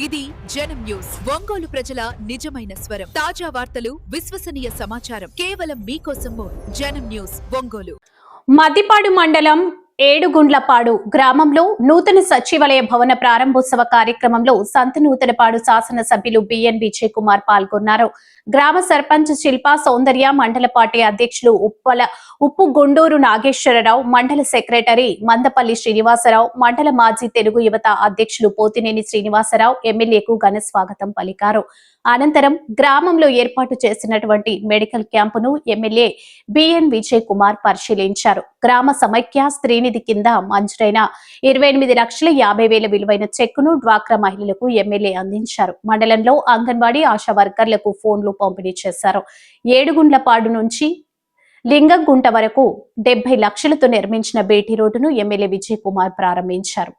ఇది జనం న్యూస్. ఒంగోలు ప్రజల నిజమైన స్వరం. తాజా వార్తలు, విశ్వసనీయ సమాచారం కేవలం మీకోసం. జనం న్యూస్ ఒంగోలు. మద్దిపాడు మండలం ఏడుగుండ్లపాడు గ్రామంలో నూతన సచివాలయ భవన ప్రారంభోత్సవ కార్యక్రమంలో సంతనూతనపాడు శాసనసభ్యులు బిఎన్ విజయ్ కుమార్ పాల్గొన్నారు. గ్రామ సర్పంచ్ శిల్పా సౌందర్య, మండల పార్టీ అధ్యక్షులు ఉప్పు గుండూరు నాగేశ్వరరావు, మండల సెక్రటరీ మందపల్లి శ్రీనివాసరావు, మండల మాజీ తెలుగు యువత అధ్యక్షులు పోతినేని శ్రీనివాసరావు ఎమ్మెల్యేకు ఘన స్వాగతం పలికారు. అనంతరం గ్రామంలో ఏర్పాటు చేసినటువంటి మెడికల్ క్యాంపును ఎమ్మెల్యే బిఎన్ విజయ్ కుమార్ పరిశీలించారు. గ్రామ సమైక్య స్త్రీనిధి కింద మంజూరైన 28,50,000 విలువైన చెక్కును డ్వాక్రా మహిళలకు ఎమ్మెల్యే అందించారు. మండలంలో అంగన్వాడీ ఆశా వర్కర్లకు ఫోన్లు పంపిణీ చేశారు. ఏడుగుండ్లపాడు నుంచి లింగంగుంట వరకు 70 లక్షలతో నిర్మించిన బీటీ రోడ్డును ఎమ్మెల్యే విజయ్ కుమార్ ప్రారంభించారు.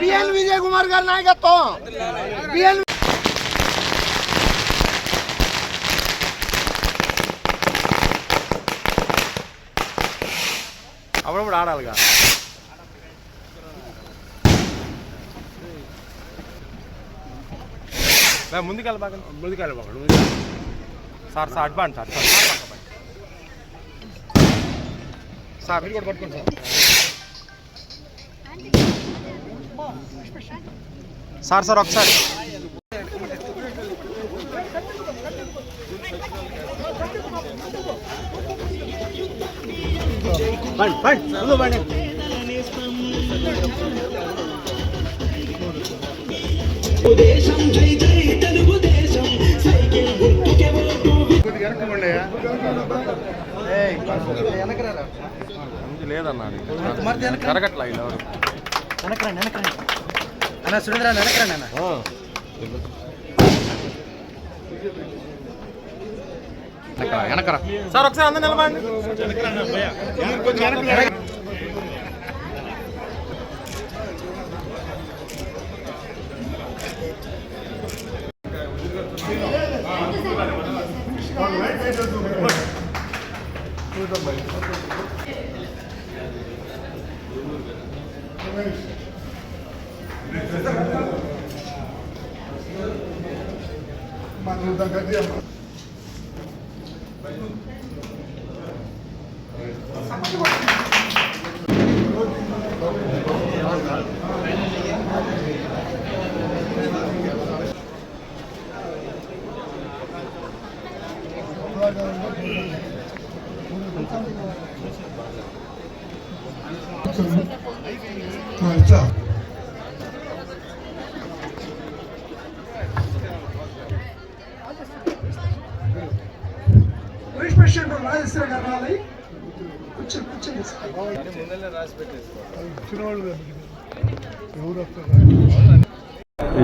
బిఎన్ విజయ్ కుమార్ గారి నాయకత్వం. అప్పుడప్పుడు ఆడాలిగా. ముందుకెళ్ళబాకండి సార్. సార్ అడ్వాన్స్ సార్ మీరు కూడా పట్టుకోండి సార్. సార్ ఒకసారి లేదన్నాడు కరగట్లా సురేంద్ర వెనకరా సార్. ఒకసారి అందరూ నిలబడండి.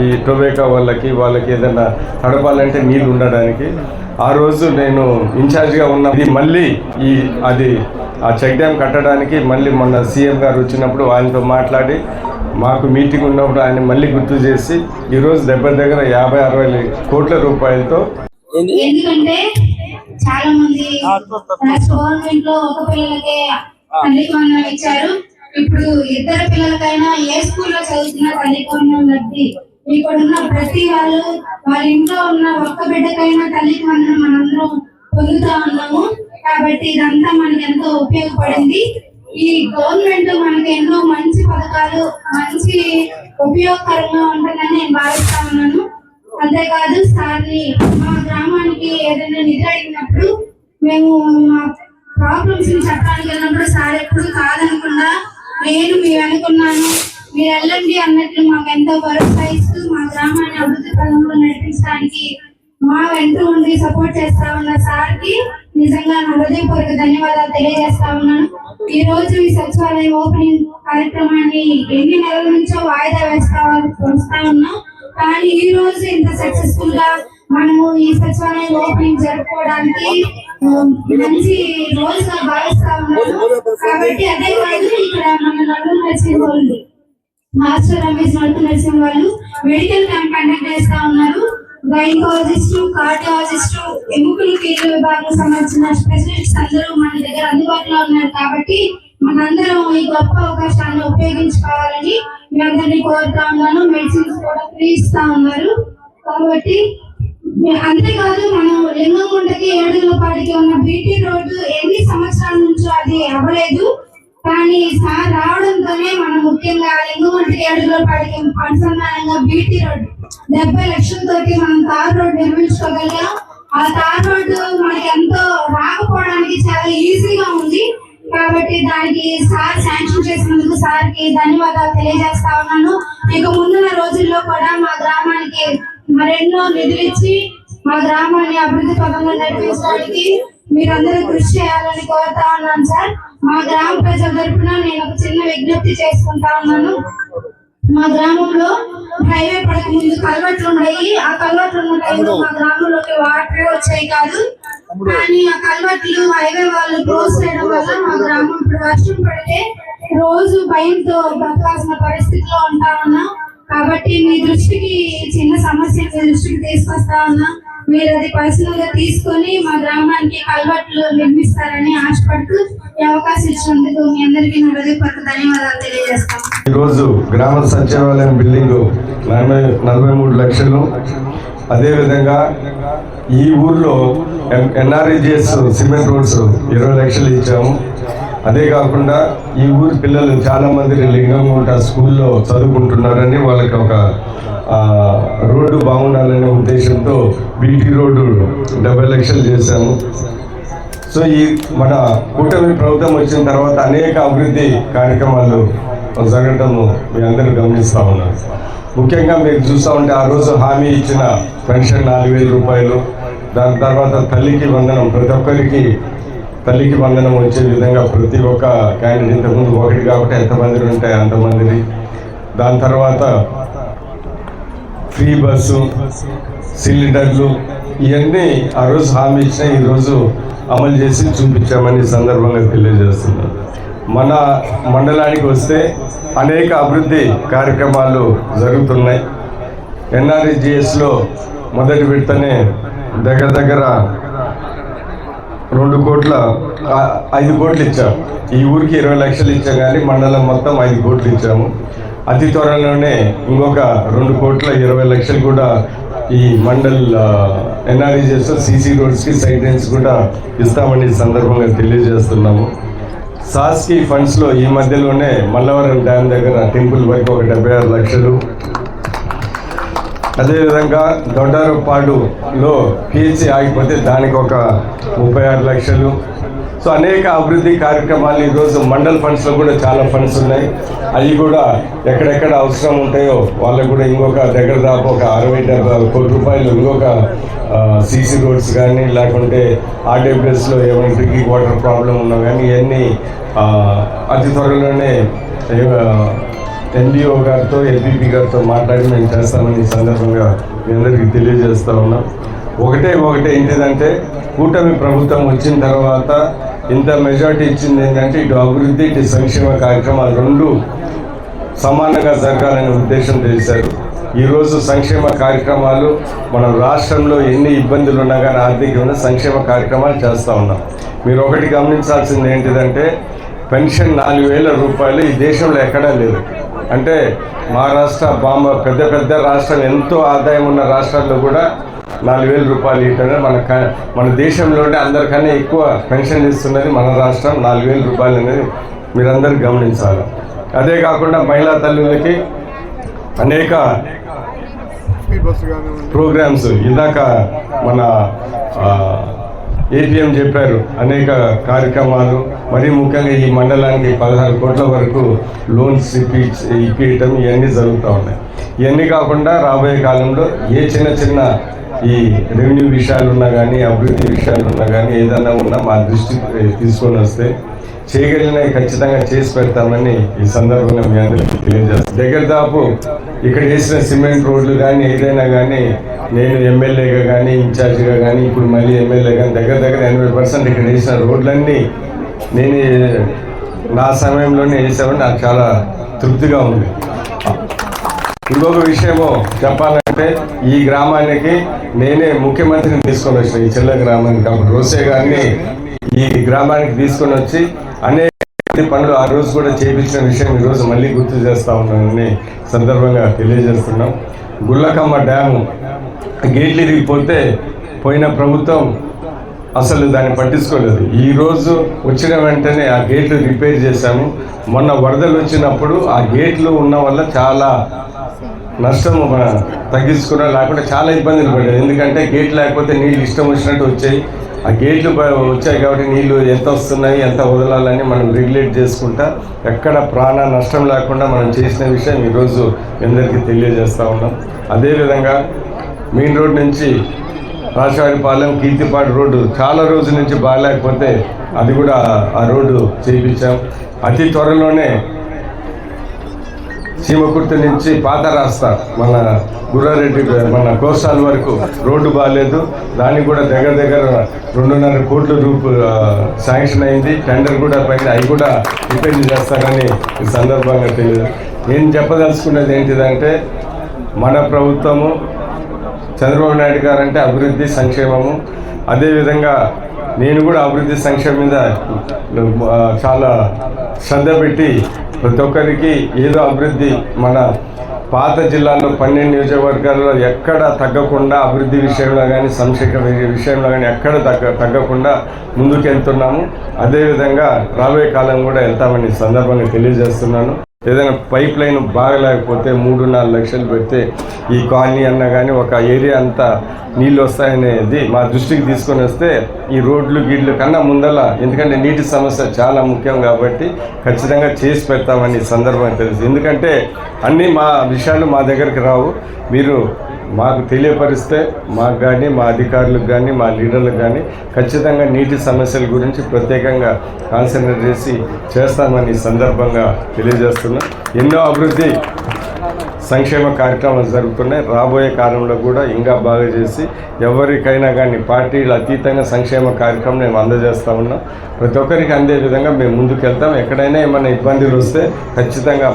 ఈ టొబాకో వాళ్ళకి ఏదైనా తడపాలంటే నీళ్ళు ఉండడానికి ఆ రోజు నేను ఇన్ఛార్జ్గా ఉన్న మళ్ళీ ఆ చెక్ డ్యామ్ కట్టడానికి మళ్ళీ మొన్న సీఎం గారు వచ్చినప్పుడు ఆయనతో మాట్లాడి మాకు మీటింగ్ ఉన్నప్పుడు ఆయన మళ్ళీ గుర్తు చేసి ఈరోజు దగ్గర 50-60 కోట్ల రూపాయలతో. ఎందుకంటే చాలా మంది గవర్నమెంట్ లో ఒక పిల్లలకే తల్లికి వందనం ఇచ్చారు. ఇప్పుడు ఇద్దరు పిల్లలకైనా ఏ స్కూల్లో చదువుతున్నా తల్లికి వందనం లబ్ధి ఇక్కడున్న ప్రతి వాళ్ళ ఇంట్లో ఉన్న ఒక్క బిడ్డకైనా తల్లికి వందనం మనందరం పొందుతా ఉన్నాము. కాబట్టి ఇదంతా మనకి ఎంతో ఉపయోగపడింది. ఈ గవర్నమెంట్ మనకి ఎన్నో మంచి పథకాలు మంచి ఉపయోగకరంగా ఉంటుందని నేను భావిస్తా ఉన్నాను. అంతేకాదు సార్ని మా గ్రామానికి ఏదైనా నిధి అడిగినప్పుడు మేము మా ప్రాబ్లమ్స్ చెప్పడానికి వెళ్ళినప్పుడు సార్ ఎప్పుడు కాదనకుండా నేను మీ వెనుకున్నాను, మీరు వెళ్ళండి అన్నట్లు మాకు ఎంతో భరోసా ఇస్తూ మా గ్రామాన్ని అభివృద్ధి పదంలో నడిపించడానికి మా వెంట ఉండి సపోర్ట్ చేస్తా ఉన్న సార్కి నిజంగా నా హృదయపూర్వక ధన్యవాదాలు తెలియజేస్తా ఉన్నాను. ఈ రోజు ఈ సచివాలయం ఓపెనింగ్ కార్యక్రమాన్ని ఎన్ని నెలల నుంచో వాయిదా వస్తా ఉన్నాం. కానీ ఈ రోజు ఇంత సక్సెస్ఫుల్ గా మనము ఈ సచివాలయం ఓపెనింగ్ జరుపుకోవడానికి మంచి రోజుగా భావిస్తా ఉన్నాము. కాబట్టి అదే కాదు, ఇక్కడ మన నలుగురు నర్సింగ్ వాళ్ళు మాస్టర్ రమేష్ నలుగురు నర్సింగ్ వాళ్ళు మెడికల్ క్యాంప్ కండక్ట్ చేస్తా ఉన్నారు. గైనకాలజిస్ట్, కార్డియాలజిస్ట్, ఎముకల కీళ్ళ విభాగం సంబంధించిన స్పెషలిస్ట్స్ అందరూ మన దగ్గర అందుబాటులో ఉన్నారు కాబట్టి మనందరం ఈ గొప్ప అవకాశాన్ని ఉపయోగించుకోవాలని మీ అందరినీ కోరుతా ఉన్నాను. మెడిసిన్స్ కూడా ఫ్రీ ఇస్తా ఉన్నారు కాబట్టి అంతేకాదు మనం లింగంగుంటకి ఏడుగులపాడికి ఉన్న బీటీ రోడ్డు ఎన్ని సంవత్సరాల నుంచో అది అవ్వలేదు. కానీ సార్ రావడంతోనే మనం ముఖ్యంగా లింగంగుంటకి ఏడుగులపాడికి అనుసంధానంగా బీటీ రోడ్డు 70 లక్షలతోటి మనం తార్ రోడ్ నిర్మించుకోగలిగాం. ఆ తార్ రోడ్డు మనకి ఎంతో రాకపోవడానికి చాలా ఈజీగా ఉంది కాబట్టి దానికి సార్ శాంక్షన్ చేసినందుకు సార్కి ధన్యవాదాలు తెలియజేస్తా ఉన్నాను. ఇక ముందున్న రోజుల్లో కూడా మా గ్రామానికి మరెన్నో నిధులు ఇచ్చి మా గ్రామాన్ని అభివృద్ధి పదంలో నడిపించడానికి మీరందరూ కృషి చేయాలని కోరుతా ఉన్నాను సార్. మా గ్రామ ప్రజల తరపున నేను ఒక చిన్న విజ్ఞప్తి చేసుకుంటా ఉన్నాను. మా గ్రామంలో హైవే పడక ముందు కల్వర్ట్లు ఉన్నాయి. ఆ కల్వర్ట్లు ఉన్న టైంలో మా గ్రామంలోకి వాటర్ వచ్చాయి కాదు. కానీ ఆ కల్వర్ట్లు హైవే వాళ్ళు క్లోజ్ చేయడం వల్ల మా గ్రామం ఇప్పుడు వర్షం పడితే రోజు భయంతో బతకాల్సిన పరిస్థితిలో ఉంటా ఉన్నాం. కాబట్టి మీ దృష్టికి చిన్న సమస్య మీ దృష్టికి తీసుకొస్తా ఉన్నా. మీరు అది పర్సనల్ గా తీసుకొని మా గ్రామానికి కల్వర్ట్లు నిర్మిస్తారని ఆశపడుతూ ఈ అవకాశం ఇచ్చినందుకు మీ అందరికీ నా హృదయపూర్వక ధన్యవాదాలు తెలియజేస్తాం. ఈరోజు గ్రామ సచివాలయం బిల్డింగ్ 43 లక్షలు, అదేవిధంగా ఈ ఊర్లో NREGS సిమెంట్ రోడ్స్ 20 లక్షలు ఇచ్చాము. అదే కాకుండా ఈ ఊరి పిల్లలు చాలా మంది లింగంగుంట స్కూల్లో చదువుకుంటున్నారని వాళ్ళకి ఒక రోడ్డు బాగుండాలనే ఉద్దేశంతో బీటీ రోడ్డు 70 లక్షలు చేశాము. సో ఈ మన కూటమి ప్రభుత్వం వచ్చిన తర్వాత అనేక అభివృద్ధి కార్యక్రమాలు జరగటం మీ అందరూ గమనిస్తూ ఉన్నారు. ముఖ్యంగా మీరు చూస్తూ ఉంటే ఆ రోజు హామీ ఇచ్చిన పెన్షన్ 4,000 రూపాయలు, దాని తర్వాత తల్లికి వందనం, ప్రతి ఒక్కరికి తల్లికి వందనం వచ్చే విధంగా ప్రతి ఒక్క క్యాండిడేట్ ఇంతకుముందు ఒకటి కాబట్టి ఎంతమంది ఉంటాయి అంతమందిని. దాని తర్వాత ఫ్రీ బస్సు, సిలిండర్లు, ఇవన్నీ ఆ రోజు హామీ ఇచ్చిన ఈరోజు అమలు చేసి చూపించామని సందర్భంగా తెలియజేస్తున్నాం. మన మండలానికి వస్తే అనేక అభివృద్ధి కార్యక్రమాలు జరుగుతున్నాయి. NREGSలో మొదటి విడతనే దగ్గర 5 కోట్లు ఇచ్చాం. ఈ ఊరికి 20 లక్షలు ఇచ్చాం కానీ మండలం మొత్తం 5 కోట్లు ఇచ్చాము. అతి త్వరలోనే ఇంకొక 2 కోట్ల 20 లక్షలు కూడా ఈ మండల్ NREGS CC రోడ్స్కి సైడ్ లైన్స్ కూడా ఇస్తామని సందర్భంగా తెలియజేస్తున్నాము. సాస్కి ఫండ్స్లో ఈ మధ్యలోనే మల్లవరం డ్యామ్ దగ్గర టెంపుల్ వరకు ఒక 76 లక్షలు, అదేవిధంగా దొడ్డారపాడులో PHC ఆగిపోతే దానికి ఒక 36 లక్షలు. సో అనేక అభివృద్ధి కార్యక్రమాలు ఈరోజు మండల్ ఫండ్స్లో కూడా చాలా ఫండ్స్ ఉన్నాయి. అవి కూడా ఎక్కడెక్కడ అవసరం ఉంటాయో వాళ్ళకు కూడా ఇంకొక దగ్గర దాకా ఒక 60-70 కోట్ల రూపాయలు ఇంకొక CC రోడ్స్ కానీ లేకుంటే RWSలో ఏమైనా డ్రింకింగ్ వాటర్ ప్రాబ్లం ఉన్నా కానీ ఇవన్నీ అతి త్వరలోనే NDO గారితో LPP గారితో మాట్లాడి మేము చేస్తామని ఈ సందర్భంగా మీ అందరికీ తెలియజేస్తూ ఉన్నాం. ఒకటే ఏంటిదంటే కూటమి ప్రభుత్వం వచ్చిన తర్వాత ఇంత మెజార్టీ ఇచ్చింది ఏంటంటే ఇటు అభివృద్ధి ఇటు సంక్షేమ కార్యక్రమాలు 2 సమానంగా జరగాలనే ఉద్దేశం చేశారు. ఈరోజు సంక్షేమ కార్యక్రమాలు మన రాష్ట్రంలో ఎన్ని ఇబ్బందులు ఉన్నా కానీ ఆర్థికంగా సంక్షేమ కార్యక్రమాలు చేస్తూ ఉన్నాం. మీరు ఒకటి గమనించాల్సింది ఏంటిదంటే పెన్షన్ 4,000 రూపాయలు ఈ దేశంలో ఎక్కడా లేదు. అంటే మహారాష్ట్ర, పెద్ద రాష్ట్రం ఎంతో ఆదాయం ఉన్న రాష్ట్రాల్లో కూడా 4,000 రూపాయలు ఇవ్వడం మన దేశంలోనే అందరికన్నా ఎక్కువ పెన్షన్ ఇస్తున్నది మన రాష్ట్రం. 4,000 రూపాయలు అనేది మీరందరూ గమనించాలి. అదే కాకుండా మహిళా తల్లులకి అనేక ప్రోగ్రామ్స్ ఇందాక మన APM చెప్పారు, అనేక కార్యక్రమాలు. మరీ ముఖ్యంగా ఈ మండలానికి 16 కోట్ల వరకు లోన్స్ ఇప్పించడం ఇవన్నీ జరుగుతూ ఉన్నాయి. ఇవన్నీ కాకుండా రాబోయే కాలంలో ఏ చిన్న ఈ రెవెన్యూ విషయాలు ఉన్నా కానీ అభివృద్ధి విషయాలు ఉన్నా కానీ ఏదైనా ఉన్నా మా దృష్టి తీసుకొని వస్తే చేయగలిగినవి ఖచ్చితంగా చేసి పెడతామని ఈ సందర్భంగా మీ అందరికీ తెలియజేస్తాను. దగ్గర దాపు ఇక్కడ వేసిన సిమెంట్ రోడ్లు కానీ ఏదైనా కానీ నేను ఎమ్మెల్యేగా కానీ ఇన్ఛార్జిగా కానీ ఇప్పుడు మళ్ళీ ఎమ్మెల్యే కానీ దగ్గర 80% ఇక్కడ వేసిన రోడ్లన్నీ నేను నా సమయంలోనే వేసామని నాకు చాలా తృప్తిగా ఉంది. ఇంకొక విషయము చెప్పాలంటే ఈ గ్రామానికి నేనే ముఖ్యమంత్రిని తీసుకొని వచ్చిన ఈ చిల్ల గ్రామానికి అప్పుడు రోసే గారిని ఈ గ్రామానికి తీసుకొని వచ్చి అనేక పనులు ఆ రోజు కూడా చేయించిన విషయం ఈరోజు మళ్ళీ గుర్తు చేస్తా ఉన్నానని సందర్భంగా తెలియజేస్తున్నాం. గుళ్ళకమ్మ డ్యాము గేట్లు ఇరిగిపోతే పోయిన ప్రభుత్వం అసలు దాన్ని పట్టించుకోలేదు. ఈరోజు వచ్చిన వెంటనే ఆ గేట్లు రిపేర్ చేశాము. మొన్న వరదలు వచ్చినప్పుడు ఆ గేట్లు ఉన్న వల్ల చాలా నష్టం తగ్గించుకున్నా, లేకుంటే చాలా ఇబ్బందులు పడ్డాయి. ఎందుకంటే గేట్ లేకపోతే నీళ్ళు ఇష్టం వచ్చినట్టు వచ్చాయి. ఆ గేట్లు వచ్చాయి కాబట్టి నీళ్లు ఎంత వస్తున్నాయి, ఎంత వదలాలని మనం రెగ్యులేట్ చేసుకుంటా ఎక్కడ ప్రాణ నష్టం లేకుండా మనం చేసిన విషయం ఈరోజు అందరికీ తెలియజేస్తూ ఉన్నాం. అదేవిధంగా మెయిన్ రోడ్ నుంచి రాజవారిపాలెం కీర్తిపాడు రోడ్డు చాలా రోజుల నుంచి బాగాలేకపోతే అది కూడా ఆ రోడ్డు చేయించాం. అతి త్వరలోనే చీమకుర్తి నుంచి పాత రాస్తా మన గుర్రారెడ్డి మన కోస్తాల వరకు రోడ్డు బాగాలేదు. దానికి కూడా దగ్గర 2.5 కోట్ల శాంక్షన్ అయింది. టెండర్ కూడా పైన అవి కూడా రిపేర్ చేస్తారని ఈ సందర్భంగా తెలియదు. నేను చెప్పదలుచుకున్నది ఏంటిదంటే మన ప్రభుత్వము చంద్రబాబు నాయుడు గారు అంటే అభివృద్ధి సంక్షేమము. అదేవిధంగా నేను కూడా అభివృద్ధి సంక్షేమం మీద చాలా శ్రద్ధ పెట్టి ప్రతి ఒక్కరికి ఏదో అభివృద్ధి మన పాత జిల్లాలో 12 నియోజకవర్గాల్లో ఎక్కడ తగ్గకుండా అభివృద్ధి విషయంలో కానీ సంక్షేమ విషయంలో కానీ ఎక్కడ తగ్గకుండా ముందుకు వెళ్తున్నాము. అదేవిధంగా రాబోయే కాలం కూడా వెళ్తామని సందర్భంగా తెలియజేస్తున్నాను. ఏదైనా పైప్ లైన్ బాగలేకపోతే 3-4 లక్షలు పెడితే ఈ కాలనీ అన్నా కానీ ఒక ఏరియా అంతా నీళ్ళు వస్తాయనేది మా దృష్టికి తీసుకొని వస్తే ఈ రోడ్లు గిడ్లు కన్నా ముందల, ఎందుకంటే నీటి సమస్య చాలా ముఖ్యం కాబట్టి ఖచ్చితంగా చేసి పెడతామని సందర్భంగా తెలుసు. ఎందుకంటే అన్నీ మా విషయాలు మా దగ్గరికి రావు. మీరు మాకు తెలియపరిస్తే మాకు కానీ మా అధికారులకు కానీ మా లీడర్లకు కానీ ఖచ్చితంగా నీటి సమస్యల గురించి ప్రత్యేకంగా కాన్సన్ట్రేట్ చేసి చేస్తామని సందర్భంగా తెలియజేస్తున్నాం. ఎన్నో అభివృద్ధి సంక్షేమ కార్యక్రమాలు జరుగుతున్నాయి. రాబోయే కాలంలో కూడా ఇంకా బాగా చేసి ఎవరికైనా కానీ పార్టీలు అతీతంగా సంక్షేమ కార్యక్రమం మేము అందజేస్తూ ఉన్నాం. ప్రతి ఒక్కరికి అందే విధంగా మేము ముందుకు వెళ్తాం. ఎక్కడైనా ఏమైనా ఇబ్బందులు వస్తే ఖచ్చితంగా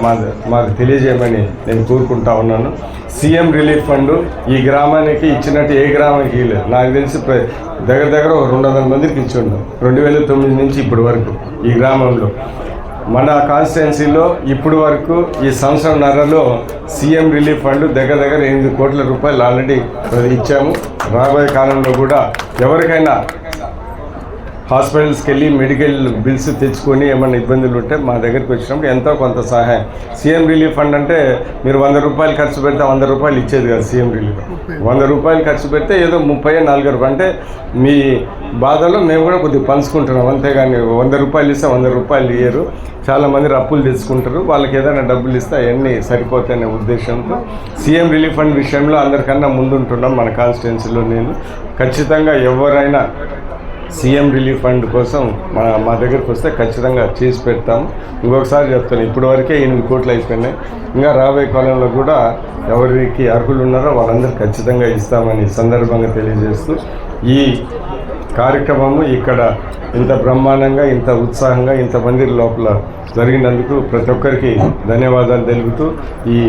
మాకు తెలియజేయమని నేను కోరుకుంటా ఉన్నాను. సీఎం రిలీఫ్ ఫండ్ ఈ గ్రామానికి ఇచ్చినట్టు ఏ గ్రామానికి ఇవ్వలేదు. నాకు తెలిసి దగ్గర 200 మందికి ఇచ్చి ఉన్నాం 2009 నుంచి ఇప్పటి వరకు ఈ గ్రామంలో. మన కాన్స్టిట్యున్సీలో ఇప్పుడు వరకు ఈ సంవత్సరంన్నరలో సీఎం రిలీఫ్ ఫండ్ దగ్గర 8 కోట్ల రూపాయలు ఆల్రెడీ ఇచ్చాము. రాబోయే కాలంలో కూడా ఎవరికైనా హాస్పిటల్స్కి వెళ్ళి మెడికల్ బిల్స్ తెచ్చుకొని ఏమైనా ఇబ్బందులు ఉంటే మా దగ్గరికి వచ్చినప్పుడు ఎంతో కొంత సహాయం. సీఎం రిలీఫ్ ఫండ్ అంటే మీరు 100 రూపాయలు ఖర్చు పెడితే 100 రూపాయలు ఇచ్చేది కాదు. సీఎం రిలీఫ్ 100 రూపాయలు ఖర్చు పెడితే ఏదో 30-40 రూపాయలు అంటే మీ బాధలో మేము కూడా కొద్దిగా పంచుకుంటున్నాం. అంతేగాని 100 రూపాయలు ఇస్తే 100 రూపాయలు ఇయ్యరు. చాలామంది అప్పులు తెచ్చుకుంటారు. వాళ్ళకి ఏదైనా డబ్బులు ఇస్తే అవన్నీ సరిపోతాయనే ఉద్దేశంతో సీఎం రిలీఫ్ ఫండ్ విషయంలో అందరికన్నా ముందుంటున్నాం. మన కాన్స్టిట్యున్సీలో నేను ఖచ్చితంగా ఎవరైనా సీఎం రిలీఫ్ ఫండ్ కోసం మా దగ్గరికి వస్తే ఖచ్చితంగా చేసి పెడతాము. ఇంకొకసారి చెప్తాను, ఇప్పటి వరకే 8 కోట్లు అయిపోయినాయి. ఇంకా రాబోయే కాలంలో కూడా ఎవరికి అర్హులు ఉన్నారో వాళ్ళందరూ ఖచ్చితంగా ఇస్తామని సందర్భంగా తెలియజేస్తూ ఈ కార్యక్రమము ఇక్కడ ఇంత బ్రహ్మాండంగా ఇంత ఉత్సాహంగా ఇంతమంది లోపల జరిగినందుకు ప్రతి ఒక్కరికి ధన్యవాదాలు తెలుపుతూ ఈ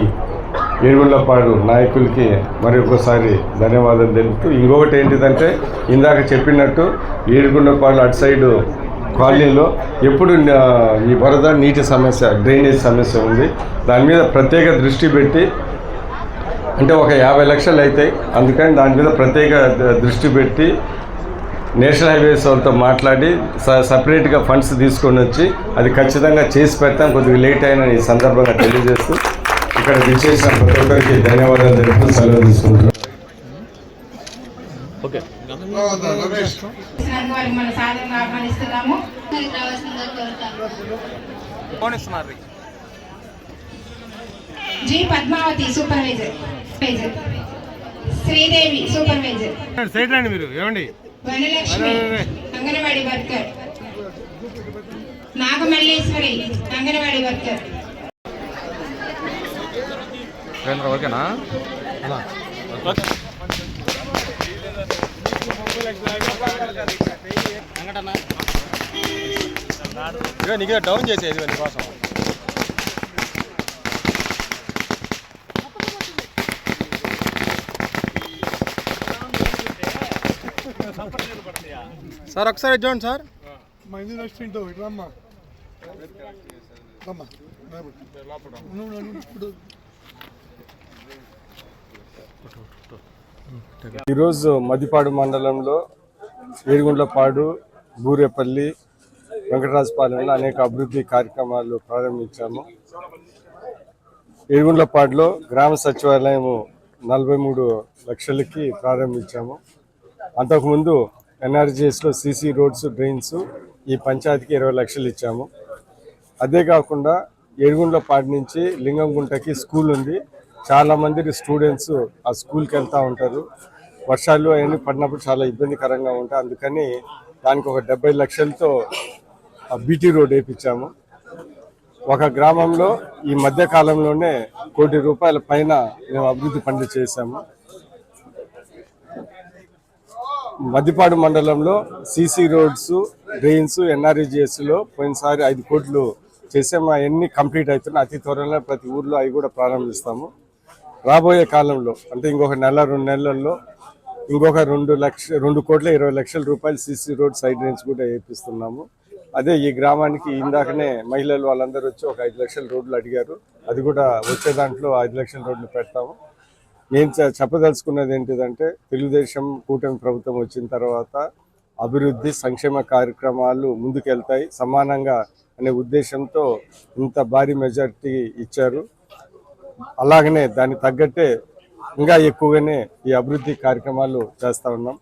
ఏడుగుండ్లపాడు నాయకులకి మరి ఒకసారి ధన్యవాదాలు తెలుపుతూ ఇంకొకటి ఏంటిదంటే ఇందాక చెప్పినట్టు ఏడుగుండ్లపాడు అటు సైడు కాలనీలో ఎప్పుడు ఈ వరద నీటి సమస్య డ్రైనేజ్ సమస్య ఉంది. దాని మీద ప్రత్యేక దృష్టి పెట్టి అంటే ఒక 50 లక్షలు అవుతాయి. అందుకని దాని మీద ప్రత్యేక దృష్టి పెట్టి నేషనల్ హైవేస్ వాళ్ళతో మాట్లాడి సపరేట్గా ఫండ్స్ తీసుకొని వచ్చి అది ఖచ్చితంగా చేసి పెడతాం. కొద్దిగా లేట్ అయిన ఈ సందర్భంగా తెలియజేస్తూ ఇక్కడ విచ్చేసిన ప్రతి ఒక్కరికి ధన్యవాదాలు తెలుపుతూ సెలవు తీసుకుంటున్నాం. G Padmavathi supervisor, Sridevi supervisor, side రండి మీరు ఏమండి, వనలక్ష్మి అంగన్వాడీ వర్కర్, నాగమల్లేశ్వరి అంగన్వాడీ వర్కర్. ఓకేనా నీకు డౌన్ చేసేది కోసం సార్ ఒకసారి చూడండి సార్. మంది నచ్చింటో రమ్మా రమ్మా ఈరోజు మదిపాడు మండలంలో ఏడుగుండ్లపాడు, బూరేపల్లి, వెంకటరాజపాలెంలో అనేక అభివృద్ధి కార్యక్రమాలు ప్రారంభించాము. ఏడుగుండ్లపాడులో గ్రామ సచివాలయం 43 లక్షలకి ప్రారంభించాము. అంతకుముందు ఎన్ఆర్జీఎస్లో సీసీ రోడ్స్, డ్రైన్స్ ఈ పంచాయతీకి 20 లక్షలు ఇచ్చాము. అదే కాకుండా ఏడుగుండ్లపాడు నుంచి లింగంగుంటకి స్కూల్ ఉంది. చాలామంది స్టూడెంట్స్ ఆ స్కూల్కి వెళ్తూ ఉంటారు. వర్షాలు అవన్నీ పడినప్పుడు చాలా ఇబ్బందికరంగా ఉంటాయి. అందుకని దానికి ఒక 70 లక్షలతో బీటీ రోడ్ వేయించాము. ఒక గ్రామంలో ఈ మధ్య కాలంలోనే ₹1 కోటి పైన మేము అభివృద్ధి పనులు చేశాము. మదిపాడు మండలంలో సీసీ రోడ్స్, డ్రైన్స్, ఎన్ఆర్ఈజిఎస్లో పోయినసారి 5 కోట్లు చేసాము. అవన్నీ కంప్లీట్ అవుతున్నాయి. అతి త్వరలో ప్రతి ఊర్లో అవి కూడా ప్రారంభిస్తాము. రాబోయే కాలంలో అంటే ఇంకొక నెల 2 నెలల్లో ఇంకొక ₹2,20,00,000 సీసీ రోడ్, సైడ్ డ్రైన్స్ కూడా వేపిస్తున్నాము. అదే ఈ గ్రామానికి ఇందాకనే మహిళలు వాళ్ళందరూ వచ్చి ఒక 5 లక్షల రోడ్లు అడిగారు. అది కూడా వచ్చే దాంట్లో 5 లక్షల రోడ్లు పెడతాము. నేను చెప్పదలుచుకున్నది ఏంటిదంటే తెలుగుదేశం కూటమి ప్రభుత్వం వచ్చిన తర్వాత అభివృద్ధి, సంక్షేమ కార్యక్రమాలు ముందుకెళ్తాయి సమానంగా అనే ఉద్దేశంతో ఇంత భారీ మెజారిటీ ఇచ్చారు. అలాగనే దానికి తగ్గట్టే ఇంకా ఎక్కువగానే ఈ అభివృద్ధి కార్యక్రమాలు చేస్తూ ఉన్నాం.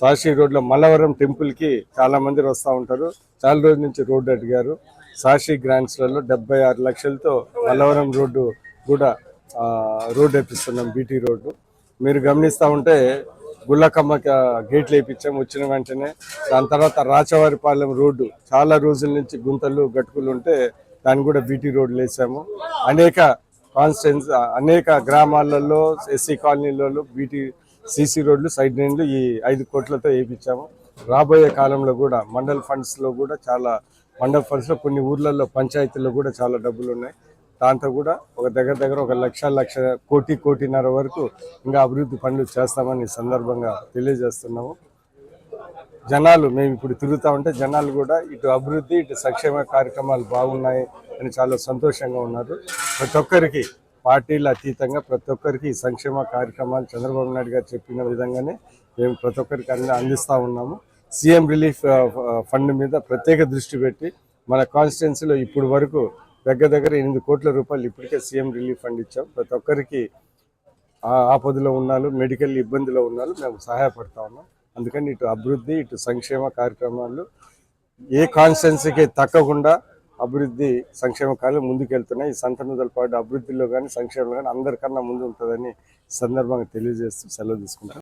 సాక్షి రోడ్లో మల్లవరం టెంపుల్కి చాలా మంది వస్తూ ఉంటారు. చాలా రోజుల నుంచి రోడ్డు అడిగారు. సాక్షి గ్రాంట్స్లలో 76 లక్షలతో మల్లవరం రోడ్డు కూడా రోడ్డు వేపిస్తున్నాం, బీటీ రోడ్డు. మీరు గమనిస్తూ ఉంటే గుళ్ళకమ్మ గేట్లు వేయించాం వచ్చిన వెంటనే. దాని తర్వాత రాచవారిపాలెం రోడ్డు చాలా రోజుల నుంచి గుంతలు గట్టుకులు ఉంటే దాన్ని కూడా బీటీ రోడ్లు వేసాము. అనేక గ్రామాలలో, ఎస్సీ కాలనీలలో బీటీ సీసీ రోడ్లు, సైడ్ డ్రైన్లు ఈ 5 కోట్లతో వేయించాము. రాబోయే కాలంలో కూడా మండల ఫండ్స్లో కొన్ని ఊర్లలో పంచాయతీల్లో కూడా చాలా డబ్బులు ఉన్నాయి. దాంతో కూడా ఒక దగ్గర ఒక లక్ష కోటిన్నర వరకు ఇంకా అభివృద్ధి పనులు చేస్తామని ఈ సందర్భంగా తెలియజేస్తున్నాము. జనాలు మేము ఇప్పుడు తిరుగుతూ ఉంటే జనాలు కూడా ఇటు అభివృద్ధి, ఇటు సంక్షేమ కార్యక్రమాలు బాగున్నాయి అని చాలా సంతోషంగా ఉన్నారు. ప్రతి ఒక్కరికి పార్టీల అతీతంగా ప్రతి ఒక్కరికి ఈ సంక్షేమ కార్యక్రమాలు చంద్రబాబు నాయుడు గారు చెప్పిన విధంగానే మేము ప్రతి ఒక్కరికి అందిస్తూ ఉన్నాము. సీఎం రిలీఫ్ ఫండ్ మీద ప్రత్యేక దృష్టి పెట్టి మన కాన్స్టిట్యున్సీలో ఇప్పుడు వరకు దగ్గర ₹8 కోట్ల ఇప్పటికే సీఎం రిలీఫ్ ఫండ్ ఇచ్చాం. ప్రతి ఒక్కరికి ఆపదలో ఉన్నారు, మెడికల్ ఇబ్బందిలో ఉన్నారు, మేము సహాయపడతా ఉన్నాం. అందుకని ఇటు అభివృద్ధి, ఇటు సంక్షేమ కార్యక్రమాలు ఏ కాన్స్టిట్యున్సీకి తగ్గకుండా అభివృద్ధి, సంక్షేమ కార్యాలు ముందుకెళ్తున్నాయి. ఈ సంతనూతలపాడు అభివృద్ధిలో కానీ సంక్షేమంలో కానీ అందరికన్నా ముందు ఉంటుందని సందర్భంగా తెలియజేస్తూ సెలవు తీసుకుంటాం.